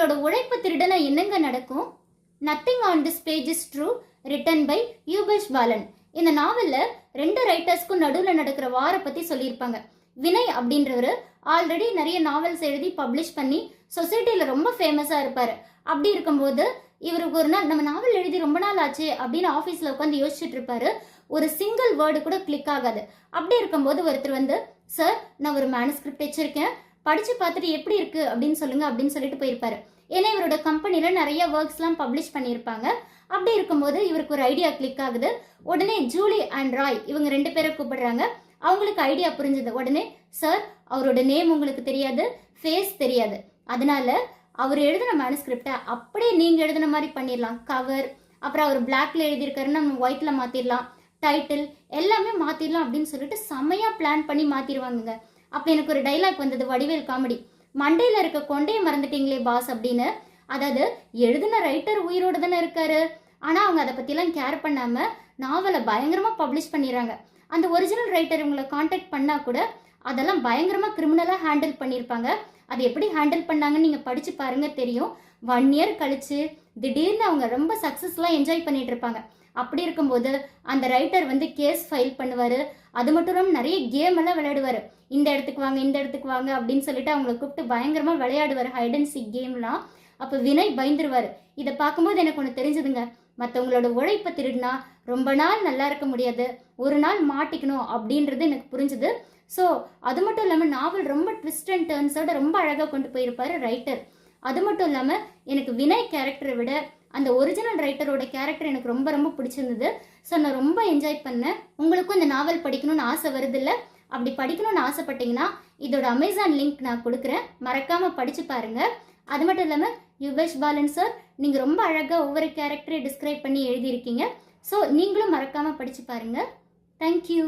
உங்களோட உழைப்பு திருடனா என்னங்க நடக்கும்? Nothing on this page is true, written by Yubesh Balan. இந்த நாவல்ல 2 ரைட்டர்ஸ்க்கும் நடுவில் நடக்கிற வார பத்தி சொல்லியிருப்பாங்க. வினய் அப்படின்றவர் ஆல்ரெடி நிறைய நாவல்ஸ் எழுதி பப்ளிஷ் பண்ணி சொசைட்டில ரொம்ப ஃபேமஸா இருப்பாரு. அப்படி இருக்கும்போது இவருக்கு ஒரு நாள் நம்ம நாவல் எழுதி ரொம்ப நாள் ஆச்சு அப்படின்னு ஆஃபீஸில் உட்காந்து யோசிச்சுட்டு இருப்பாரு. ஒரு சிங்கிள் வேர்டு கூட கிளிக் ஆகாது. அப்படி இருக்கும்போது ஒருத்தர் வந்து, சார் நான் ஒரு மேனுஸ்கிரிப்ட் வச்சிருக்கேன், படிச்சு பார்த்துட்டு எப்படி இருக்கு அப்படின்னு சொல்லுங்க அப்படின்னு சொல்லிட்டு போயிருப்பாரு. ஏன்னா இவரோட கம்பெனில நிறைய ஒர்க்ஸ்லாம் பப்ளிஷ் பண்ணியிருப்பாங்க. அப்படி இருக்கும்போது இவருக்கு ஒரு ஐடியா கிளிக் ஆகுது. உடனே ஜூலி அண்ட் ராய் இவங்க 2 பேரை கூப்பிடுறாங்க. அவங்களுக்கு ஐடியா புரிஞ்சுது. உடனே, சார் அவரோட நேம் உங்களுக்கு தெரியாது, ஃபேஸ் தெரியாது, அதனால அவர் எழுதின மேனுஸ்கிரிப்டை அப்படியே நீங்க எழுதின மாதிரி பண்ணிடலாம். கவர், அப்புறம் அவர் பிளாக்ல எழுதியிருக்காருன்னா நம்ம ஒயிட்ல மாத்திரலாம், டைட்டில் எல்லாமே மாத்திரலாம் அப்படின்னு சொல்லிட்டு செம்மையா பிளான் பண்ணி மாத்திடுவாங்க. அப்ப எனக்கு ஒரு டைலாக் வந்தது, வடிவேல் காமெடி. மண்டையில இருக்க கொண்டையை மறந்துட்டீங்களே பாஸ் அப்படின்னு. அதாவது எழுதின ரைட்டர் உயிரோடு தானே இருக்காரு, ஆனா அவங்க அதை பத்திலாம் கேர் பண்ணாம நாவலை பயங்கரமா பப்ளிஷ் பண்ணிடுறாங்க. அந்த ஒரிஜினல் ரைட்டர் இவங்களை கான்டாக்ட் பண்ணா கூட அதெல்லாம் பயங்கரமா கிரிமினலா ஹேண்டில் பண்ணியிருப்பாங்க. அது எப்படி ஹேண்டில் பண்ணாங்கன்னு நீங்க படிச்சு பாருங்க தெரியும். 1 இயர் கழிச்சு திடீர்னு அவங்க ரொம்ப சக்சஸ்லாம் என்ஜாய் பண்ணிட்டு இருப்பாங்க. அப்படி இருக்கும்போது அந்த ரைட்டர் வந்து கேஸ் ஃபைல் பண்ணுவாரு. அது மட்டும் இல்லாமல் நிறைய கேம் எல்லாம் விளையாடுவாரு. இந்த இடத்துக்கு வாங்க, இந்த இடத்துக்கு வாங்க அப்படின்னு சொல்லிட்டு அவங்களை கூப்பிட்டு பயங்கரமா விளையாடுவாரு, ஹைட் அண்ட் சீக் கேம்லாம். அப்போ வினய் பயந்துருவாரு. இதை பார்க்கும்போது எனக்கு ஒன்று தெரிஞ்சதுங்க, மற்றவங்களோட உழைப்பை திருடினா ரொம்ப நாள் நல்லா இருக்க முடியாது, ஒரு நாள் மாட்டிக்கணும் அப்படின்றது எனக்கு புரிஞ்சுது. ஸோ அது மட்டும் இல்லாமல் நாவல் ரொம்ப ட்விஸ்ட் அண்ட் டர்ன்ஸோட ரொம்ப அழகாக கொண்டு போயிருப்பாரு ரைட்டர். அது மட்டும் இல்லாமல் எனக்கு வினய் கேரக்டரை விட அந்த ஒரிஜினல் ரைட்டரோட கேரக்டர் எனக்கு ரொம்ப ரொம்ப பிடிச்சிருந்தது. ஸோ நான் ரொம்ப என்ஜாய் பண்ணேன். உங்களுக்கும் இந்த நாவல் படிக்கணும்னு ஆசை வருது இல்லை? அப்படி படிக்கணும்னு ஆசைப்பட்டீங்கன்னா இதோட அமேசான் லிங்க் நான் கொடுக்குறேன், மறக்காமல் படித்து பாருங்கள். அது மட்டும் இல்லாமல் யுபேஷ் பாலன் சார், நீங்கள் ரொம்ப அழகாக ஒவ்வொரு கேரக்டரை டிஸ்கிரைப் பண்ணி எழுதியிருக்கீங்க. ஸோ நீங்களும் மறக்காமல் படித்து பாருங்கள். தேங்க்யூ.